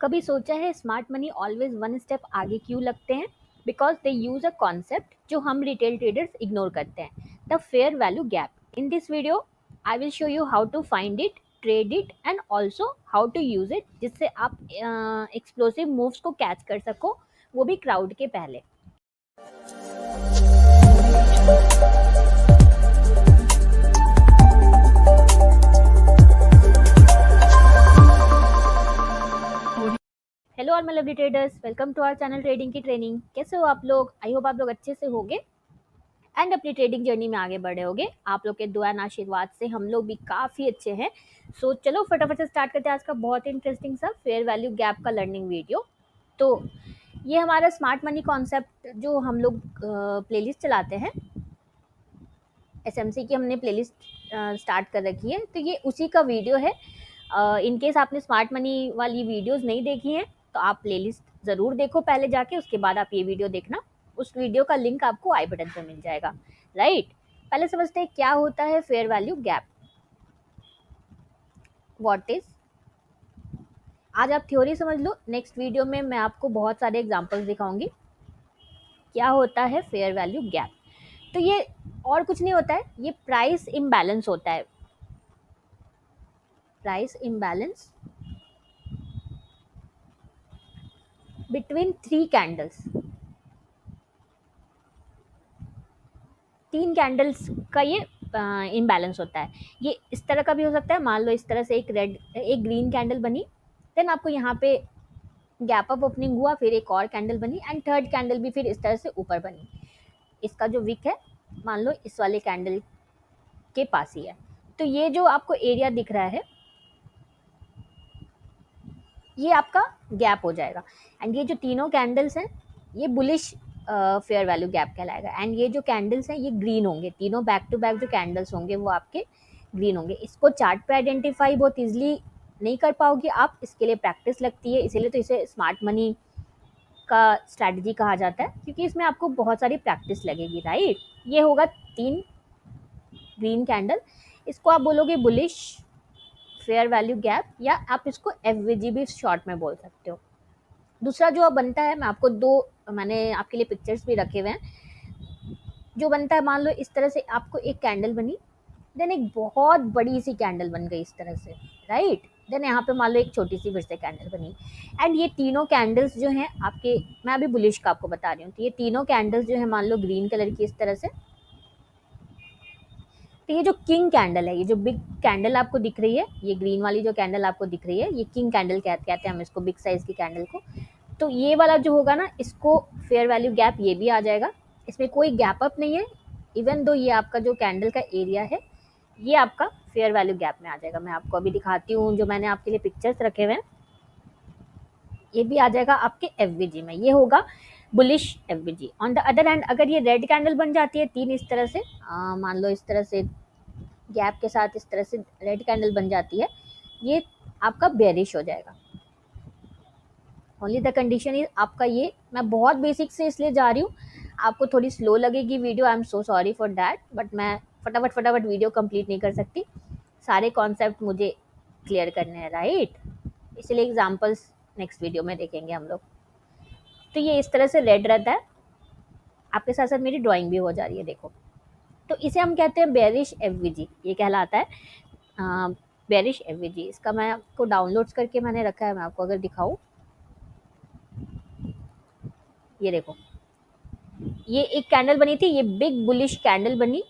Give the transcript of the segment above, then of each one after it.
कभी सोचा है smart money always one step आगे क्यों लगते हैं? Because they use a concept जो हम रिटेल ट्रेडर्स इग्नोर करते हैं, the fair value gap. In this video I will show you how to find it, trade it and also how to use it, जिससे आप explosive moves को catch कर सको, वो भी क्राउड के पहले। हेलो और my lovely traders, welcome to our channel trading की ट्रेनिंग। कैसे हो आप लोग? आई होप आप लोग अच्छे से होंगे एंड अपनी ट्रेडिंग जर्नी में आगे बढ़े होंगे। आप लोग के दुआ एंड आशीर्वाद से हम लोग भी काफ़ी अच्छे हैं। सो चलो फटाफट से स्टार्ट करते हैं आज का बहुत इंटरेस्टिंग सा फेयर वैल्यू गैप का लर्निंग वीडियो। तो ये हमारा स्मार्ट मनी कॉन्सेप्ट जो हम लोग प्लेलिस्ट चलाते हैं, एसएमसी की हमने प्लेलिस्ट स्टार्ट कर रखी है, तो ये उसी का वीडियो है। इन केस आपने स्मार्ट मनी वाली वीडियोस नहीं देखी हैं तो आप प्लेलिस्ट ज़रूर देखो पहले जाके, उसके बाद आप ये वीडियो देखना। उस वीडियो का लिंक आपको आई बटन पर मिल जाएगा, राइट। पहले समझते हैं क्या होता है fair value gap, what is. आज आप थ्योरी समझ लो, नेक्स्ट वीडियो में मैं आपको बहुत सारे एग्जांपल्स दिखाऊंगी क्या होता है फेयर वैल्यू गैप। तो ये और कुछ नहीं होता है, ये प्राइस इम्बैलेंस होता है। Price imbalance between three candles, तीन कैंडल्स का ये इम्बैलेंस होता है। ये इस तरह का भी हो सकता है, मान लो इस तरह से एक ग्रीन कैंडल बनी, देन आपको यहाँ पे गैप अप ओपनिंग हुआ, फिर एक और कैंडल बनी एंड थर्ड कैंडल भी फिर इस तरह से ऊपर बनी। इसका जो विक है मान लो इस वाले कैंडल के पास ही है, तो ये जो आपको एरिया दिख रहा है ये आपका गैप हो जाएगा। एंड ये जो तीनों कैंडल्स हैं ये बुलिश फेयर वैल्यू गैप कहलाएगा। एंड ये जो कैंडल्स हैं ये ग्रीन होंगे, तीनों बैक टू बैक जो कैंडल्स होंगे वो आपके ग्रीन होंगे। इसको चार्ट पे आइडेंटिफाई बहुत इजीली नहीं कर पाओगे आप, इसके लिए प्रैक्टिस लगती है, इसीलिए तो इसे स्मार्ट मनी का स्ट्रैटेजी कहा जाता है, क्योंकि इसमें आपको बहुत सारी प्रैक्टिस लगेगी, राइट। ये होगा तीन ग्रीन कैंडल, इसको आप बोलोगे बुलिश फेयर वैल्यू गैप, या आप इसको एफवीजी भी शॉर्ट में बोल सकते हो। दूसरा जो अब बनता है, मैं आपको दो, मैंने आपके लिए पिक्चर्स भी रखे हुए हैं। जो बनता है, मान लो इस तरह से आपको एक कैंडल बनी, देन एक बहुत बड़ी सी कैंडल बन गई इस तरह से, राइट। देन यहाँ पे मान लो एक छोटी सी फिर से कैंडल बनी। एंड ये तीनों कैंडल्स जो हैं आपके, मैं अभी बुलिश का आपको बता रही हूँ, तो ये तीनों कैंडल्स जो है मान लो ग्रीन कलर की इस तरह से। तो ये जो किंग कैंडल है, ये जो बिग कैंडल आपको दिख रही है, ये ग्रीन वाली जो कैंडल आपको दिख रही है, ये किंग कैंडल कहते हैं हम इसको, बिग साइज की कैंडल को। तो ये वाला जो होगा ना, इसको फेयर वैल्यू गैप ये भी आ जाएगा। इसमें कोई गैप अप नहीं है, इवन दो ये आपका जो कैंडल का एरिया है ये आपका फेयर वैल्यू गैप में आ जाएगा। मैं आपको अभी दिखाती हूँ, जो मैंने आपके लिए पिक्चर्स रखे हुए हैं ये भी आ जाएगा आपके एफवीजी में, ये होगा bullish FVG. On the other hand अगर ये रेड कैंडल बन जाती है तीन इस तरह से, मान लो इस तरह से गैप के साथ इस तरह से रेड कैंडल बन जाती है, ये आपका बेरिश हो जाएगा। ओनली द कंडीशन इज आपका ये, मैं बहुत बेसिक से इसलिए जा रही हूँ, आपको थोड़ी स्लो लगेगी video, I am so sorry for that, but मैं फटाफट वीडियो कंप्लीट नहीं कर सकती, सारे कॉन्सेप्ट मुझे क्लियर करने हैं, राइट। इसलिए एग्जांपल्स नेक्स्ट वीडियो में देखेंगे हम लोग। तो ये इस तरह से रेड रहता है, आपके साथ साथ मेरी ड्राइंग भी हो जा रही है, देखो। तो इसे हम कहते हैं बेरिश एफवीजी, ये कहलाता है बेरिश एफवीजी। इसका मैं आपको डाउनलोड्स करके मैंने रखा है, मैं आपको अगर दिखाऊं, ये देखो, ये एक कैंडल बनी थी, ये बिग बुलिश कैंडल बनी।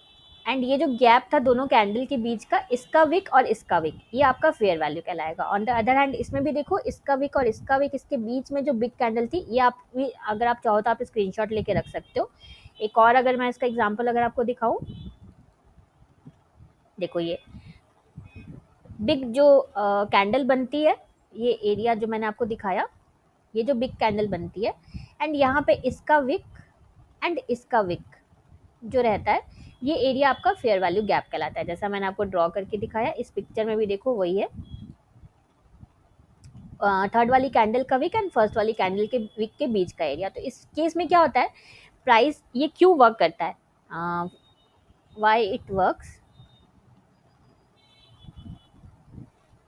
एंड ये जो गैप था दोनों कैंडल के बीच का, इसका विक और इसका विक, ये आपका फेयर वैल्यू कहलाएगा। ऑन द अदर हैंड इसमें भी देखो, इसका विक और इसका विक, इसके बीच में जो बिग कैंडल थी, ये आप भी अगर आप चाहो तो आप स्क्रीनशॉट लेके रख सकते हो। एक और अगर मैं इसका एग्जांपल अगर आपको दिखाऊं, देखो ये बिग जो कैंडल बनती है, ये एरिया जो मैंने आपको दिखाया, ये जो बिग कैंडल बनती है, एंड यहाँ पे इसका विक एंड इसका विक जो रहता है, ये एरिया आपका फेयर वैल्यू गैप कहलाता है। जैसा मैंने आपको ड्रॉ करके दिखाया, इस पिक्चर में भी देखो वही है, थर्ड वाली कैंडल का विक एंड फर्स्ट वाली कैंडल के विक के बीच का एरिया। तो इस केस में क्या होता है, प्राइस ये क्यों वर्क करता है, व्हाई इट वर्क्स,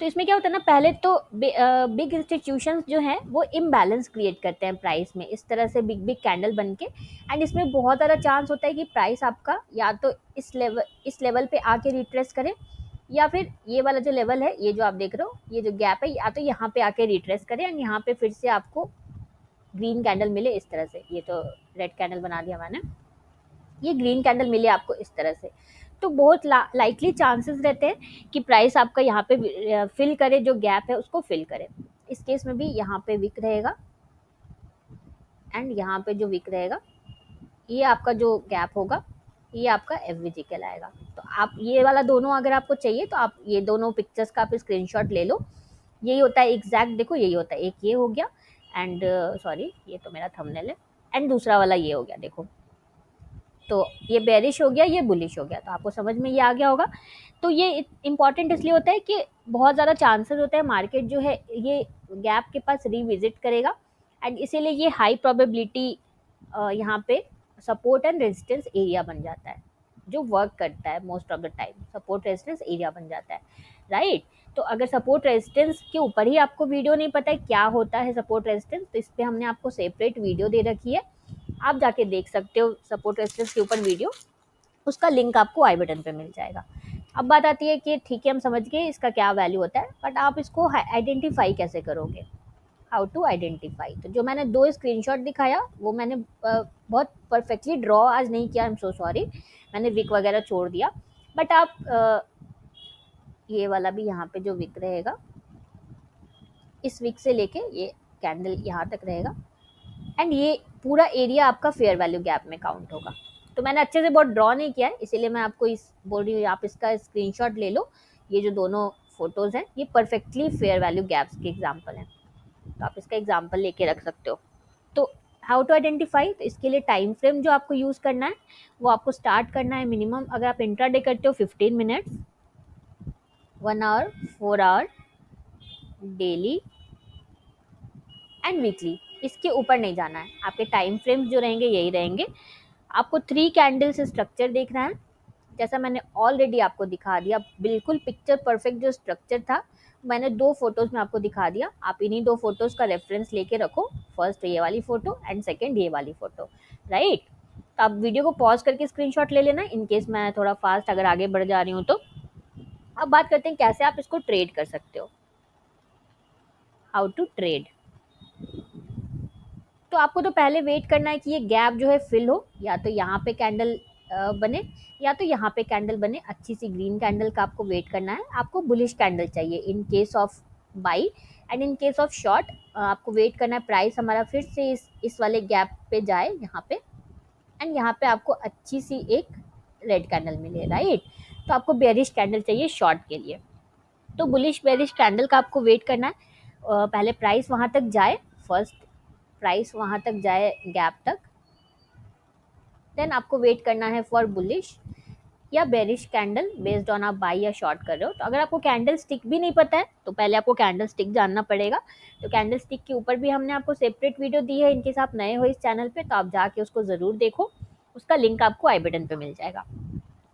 तो इसमें क्या होता है ना, पहले तो बिग इंस्टीट्यूशंस जो हैं वो इम्बैलेंस क्रिएट करते हैं प्राइस में, इस तरह से बिग बिग कैंडल बन के। एंड इसमें बहुत ज़्यादा चांस होता है कि प्राइस आपका या तो इस लेवल पे आके रिट्रेस करे, या फिर ये वाला जो लेवल है, ये जो आप देख रहे हो, ये जो गैप है, या तो यहाँ पे आके रिट्रेस करे एंड यहाँ पे फिर से आपको ग्रीन कैंडल मिले इस तरह से। ये तो रेड कैंडल बना दिया मैंने, ये ग्रीन कैंडल मिले आपको इस तरह से। तो बहुत लाइकली चांसेस रहते हैं कि प्राइस आपका यहाँ पे फिल करे, जो गैप है उसको फिल करे। इस केस में भी यहाँ पे विक रहेगा एंड यहाँ पे जो विक रहेगा, ये आपका जो गैप होगा, ये आपका एफवीजी कहलाएगा। तो आप ये वाला दोनों अगर आपको चाहिए तो आप ये दोनों पिक्चर्स का आप स्क्रीनशॉट ले लो। यही होता है एग्जैक्ट, देखो यही होता है, एक ये हो गया एंड सॉरी ये तो मेरा थंबनेल है, एंड दूसरा वाला ये हो गया, देखो। तो ये बेरिश हो गया, ये बुलिश हो गया, तो आपको समझ में ये आ गया होगा। तो ये इंपॉर्टेंट इसलिए होता है कि बहुत ज़्यादा चांसेस होते हैं मार्केट जो है ये गैप के पास रिविजिट करेगा, एंड इसीलिए ये हाई प्रोबेबिलिटी यहाँ पे सपोर्ट एंड रेजिस्टेंस एरिया बन जाता है, जो वर्क करता है most of the time, support resistance area बन जाता है, राइट। तो अगर सपोर्ट रेजिस्टेंस के ऊपर ही आपको वीडियो नहीं पता है क्या होता है सपोर्ट रेजिस्टेंस, तो इस पर हमने आपको सेपरेट वीडियो दे रखी है, आप जाके देख सकते हो सपोर्ट रेजिस्टेंस के ऊपर वीडियो, उसका लिंक आपको आई बटन पे मिल जाएगा। अब बात आती है कि ठीक है हम समझ गए इसका क्या वैल्यू होता है, बट आप इसको आइडेंटिफाई कैसे करोगे, हाउ टू आइडेंटिफाई। तो जो मैंने 2 स्क्रीनशॉट दिखाया वो मैंने बहुत परफेक्टली ड्रॉ आज नहीं किया, आई एम सो सॉरी, मैंने विक वगैरह छोड़ दिया। बट आप ये वाला भी यहाँ पे जो विक रहेगा, इस विक से लेके ये कैंडल यहाँ तक रहेगा, एंड ये पूरा एरिया आपका फेयर वैल्यू गैप में काउंट होगा। तो मैंने अच्छे से बहुत ड्रॉ नहीं किया है, इसीलिए मैं आपको इस बोल रही हूँ, आप इसका स्क्रीनशॉट ले लो। ये जो दोनों फोटोज़ हैं ये परफेक्टली फेयर वैल्यू गैप्स के एग्जाम्पल हैं, तो आप इसका एग्जाम्पल लेके रख सकते हो। तो हाउ टू आइडेंटिफाई, तो इसके लिए टाइम फ्रेम जो आपको यूज़ करना है वो आपको स्टार्ट करना है मिनिमम, अगर आप इंट्राडे करते हो 15 minutes, 1 hour, 4 hour, daily and weekly, इसके ऊपर नहीं जाना है। आपके टाइम फ्रेम्स जो रहेंगे यही रहेंगे। आपको 3 कैंडल्स स्ट्रक्चर देखना है, जैसा मैंने ऑलरेडी आपको दिखा दिया, बिल्कुल पिक्चर परफेक्ट जो स्ट्रक्चर था मैंने 2 फोटोज़ में आपको दिखा दिया। आप इन्हीं 2 फोटोज़ का रेफरेंस लेके रखो, फर्स्ट ये वाली फ़ोटो एंड सेकंड ये वाली फ़ोटो, राइट। तो आप वीडियो को पॉज करके स्क्रीनशॉट ले लेना, इन केस मैं थोड़ा फास्ट अगर आगे बढ़ जा रही हूँ तो। अब बात करते हैं कैसे आप इसको ट्रेड कर सकते हो, हाउ टू ट्रेड। तो आपको तो पहले वेट करना है कि ये गैप जो है फिल हो, या तो यहाँ पे कैंडल बने या तो यहाँ पे कैंडल बने, अच्छी सी ग्रीन कैंडल का आपको वेट करना है। आपको बुलिश कैंडल चाहिए in case of by, and in case of short आपको वेट करना है प्राइस हमारा फिर से इस वाले गैप पे जाए यहाँ पे, एंड यहाँ पे आपको अच्छी सी एक रेड कैंडल मिले, राइट। तो आपको बेरिश कैंडल चाहिए शॉर्ट के लिए, तो बुलिश बेरिश कैंडल का आपको वेट करना है। पहले प्राइस वहाँ तक जाए, फर्स्ट प्राइस वहाँ तक जाए गैप तक, देन आपको वेट करना है फॉर बुलिश या बेरिश कैंडल बेस्ड ऑन आप बाई या शॉर्ट कर रहे हो। तो अगर आपको कैंडल स्टिक भी नहीं पता है तो पहले आपको कैंडल स्टिक जानना पड़ेगा। तो कैंडल स्टिक के ऊपर भी हमने आपको सेपरेट वीडियो दी है, इनकेस आप नए हो इस चैनल पे तो आप जाके उसको ज़रूर देखो, उसका लिंक आपको आई बटन पे मिल जाएगा।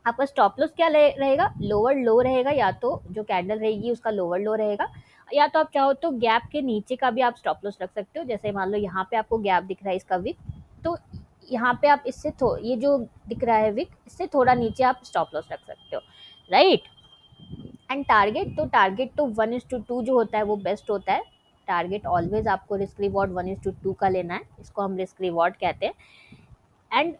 आपका स्टॉप लॉस क्या रहेगा, लोअर लो रहेगा, या तो जो कैंडल रहेगी उसका लोअर लो रहेगा, या तो आप चाहो तो गैप के नीचे का भी आप स्टॉप लॉस रख सकते हो। जैसे मान लो यहाँ पे आपको गैप दिख रहा है इसका विक, तो यहाँ पे आप इससे ये जो दिख रहा है विक, इससे थोड़ा नीचे आप स्टॉप लॉस रख सकते हो, राइट। एंड टारगेट, तो टारगेट तो 1:2 जो होता है वो बेस्ट होता है। टारगेट ऑलवेज आपको रिस्क रिवॉर्ड 1:2 का लेना है, इसको हम रिस्क रिवॉर्ड कहते हैं। एंड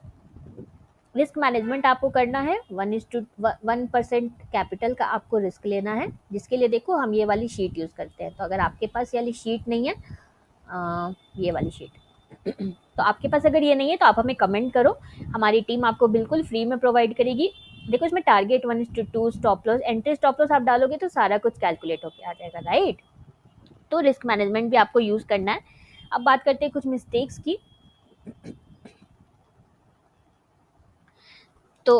रिस्क मैनेजमेंट आपको करना है, 1% कैपिटल का आपको रिस्क लेना है, जिसके लिए देखो हम ये वाली शीट यूज़ करते हैं। तो अगर आपके पास ये वाली शीट नहीं है, ये वाली शीट तो आपके पास अगर ये नहीं है तो आप हमें कमेंट करो, हमारी टीम आपको बिल्कुल फ्री में प्रोवाइड करेगी। देखो इसमें target 1:2, stop loss, entry stop loss आप डालोगे तो सारा कुछ कैलकुलेट होके आ जाएगा, राइट। तो रिस्क मैनेजमेंट भी आपको यूज़ करना है। अब बात करते हैं कुछ मिस्टेक्स की। तो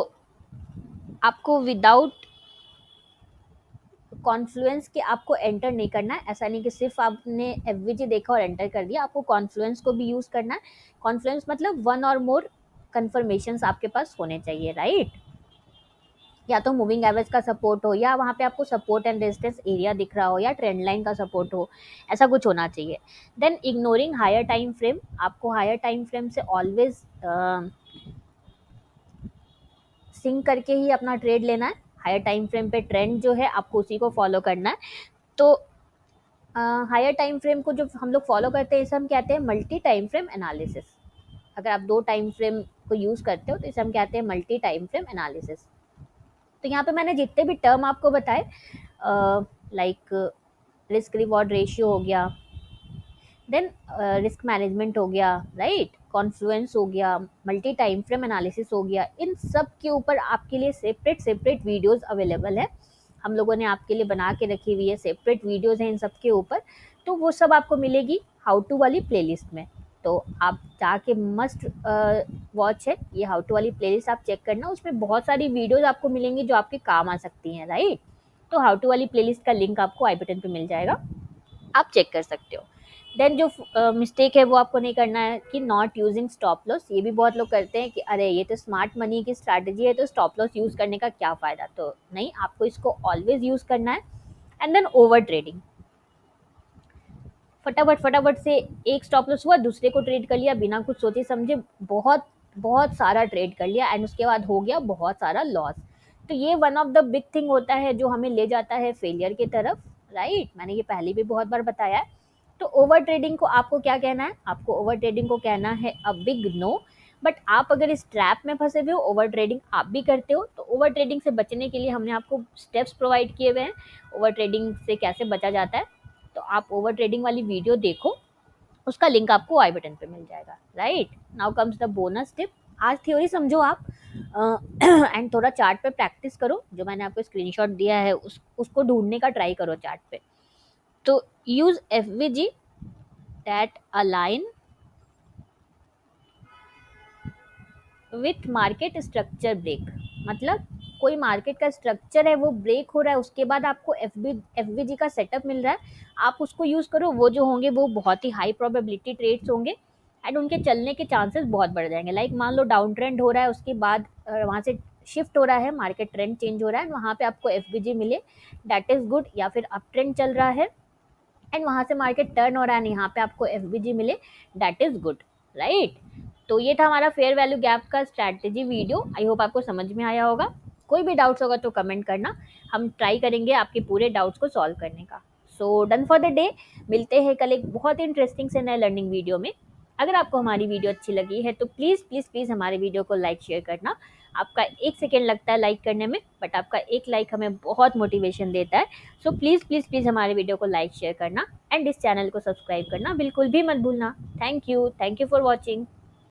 आपको विदाउट कॉन्फ्लुएंस के आपको एंटर नहीं करना है। ऐसा नहीं कि सिर्फ आपने एफवीजी देखा और एंटर कर दिया, आपको कॉन्फ्लुएंस को भी यूज़ करना है। कॉन्फ्लुएंस मतलब 1 और मोर कन्फर्मेशंस आपके पास होने चाहिए, राइट। या तो मूविंग एवरेज का सपोर्ट हो, या वहाँ पे आपको सपोर्ट एंड रेजिस्टेंस एरिया दिख रहा हो, या ट्रेंड लाइन का सपोर्ट हो, ऐसा कुछ होना चाहिए। Then ignoring higher time frame, आपको हायर टाइम फ्रेम से ऑलवेज सिंक करके ही अपना ट्रेड लेना है। हायर टाइम फ्रेम पे ट्रेंड जो है आपको उसी को फॉलो करना है। तो हायर टाइम फ्रेम को जो हम लोग फॉलो करते हैं इसे हम कहते हैं मल्टी टाइम फ्रेम एनालिसिस। अगर आप 2 टाइम फ्रेम को यूज़ करते हो तो इसे हम कहते हैं मल्टी टाइम फ्रेम एनालिसिस। तो यहाँ पे मैंने जितने भी टर्म आपको बताए, लाइक रिस्क रिवॉर्ड रेशियो हो गया, देन रिस्क मैनेजमेंट हो गया, राइट, कॉन्फ्लुएंस हो गया, मल्टी टाइम फ्रेम एनालिसिस हो गया, इन सब के ऊपर आपके लिए सेपरेट सेपरेट वीडियोस अवेलेबल है। हम लोगों ने आपके लिए बना के रखी हुई है, सेपरेट वीडियोस हैं इन सब के ऊपर। तो वो सब आपको मिलेगी हाउ टू वाली प्लेलिस्ट में। तो आप जाके मस्ट वॉच है ये हाउ टू वाली प्लेलिस्ट, आप चेक करना, उसमें बहुत सारी वीडियोस आपको मिलेंगी जो आपके काम आ सकती हैं, राइट। तो हाउ टू वाली प्लेलिस्ट का लिंक आपको आई बटन पे मिल जाएगा, आप चेक कर सकते हो। देन जो मिस्टेक है वो आपको नहीं करना है कि नॉट यूजिंग स्टॉप लॉस। ये भी बहुत लोग करते हैं कि अरे ये तो स्मार्ट मनी की स्ट्रैटेजी है तो स्टॉप लॉस यूज़ करने का क्या फ़ायदा। तो नहीं, आपको इसको ऑलवेज यूज़ करना है। एंड देन ओवर ट्रेडिंग, फटाफट फटाफट से एक स्टॉप लॉस हुआ, दूसरे को ट्रेड कर लिया बिना कुछ सोचे समझे, बहुत बहुत सारा ट्रेड कर लिया एंड उसके बाद हो गया बहुत सारा लॉस। तो ये one of the big thing होता है जो हमें ले जाता है फेलियर की तरफ, राइट। मैंने ये पहले भी बहुत बार बताया है। तो ओवर ट्रेडिंग को आपको क्या कहना है, आपको ओवर ट्रेडिंग को कहना है अ बिग नो। बट आप अगर इस ट्रैप में फंसे हुए हो, ओवर ट्रेडिंग आप भी करते हो, तो ओवर ट्रेडिंग से बचने के लिए हमने आपको स्टेप्स प्रोवाइड किए हुए हैं, ओवर ट्रेडिंग से कैसे बचा जाता है। तो आप ओवर ट्रेडिंग वाली वीडियो देखो, उसका लिंक आपको आई बटन पे मिल जाएगा, right. Now comes the bonus tip. आज थ्योरी समझो आप एंड थोड़ा चार्ट पे प्रैक्टिस करो। जो मैंने आपको स्क्रीनशॉट दिया है उसको ढूंढने का ट्राई करो चार्ट पे। तो use FVG that align with market structure break. मतलब कोई मार्केट का स्ट्रक्चर है वो ब्रेक हो रहा है, उसके बाद आपको एफवीजी का सेटअप मिल रहा है, आप उसको यूज़ करो। वो जो होंगे वो बहुत ही हाई प्रोबेबिलिटी ट्रेड्स होंगे एंड उनके चलने के चांसेस बहुत बढ़ जाएंगे। लाइक मान लो डाउन ट्रेंड हो रहा है, उसके बाद वहाँ से शिफ्ट हो रहा है, मार्केट ट्रेंड चेंज हो रहा है, वहाँ पे आपको एफवीजी मिले, दैट इज़ गुड। या फिर अप ट्रेंड चल रहा है एंड वहाँ से मार्केट टर्न हो रहा है, यहाँ पे आपको एफबीजी मिले, दैट इज गुड, राइट। तो ये था हमारा फेयर वैल्यू गैप का स्ट्रैटेजी वीडियो। आई होप आपको समझ में आया होगा। कोई भी डाउट्स होगा तो कमेंट करना, हम ट्राई करेंगे आपके पूरे डाउट्स को सॉल्व करने का। So done for the day. मिलते हैं कल एक बहुत इंटरेस्टिंग से नए लर्निंग वीडियो में। अगर आपको हमारी वीडियो अच्छी लगी है तो प्लीज़ प्लीज़ प्लीज़ हमारे वीडियो को लाइक शेयर करना। आपका 1 सेकेंड लगता है लाइक करने में, बट आपका एक लाइक हमें बहुत मोटिवेशन देता है। सो प्लीज़ प्लीज़ प्लीज़ हमारे वीडियो को लाइक शेयर करना एंड इस चैनल को सब्सक्राइब करना बिल्कुल भी मत भूलना। Thank you for watching.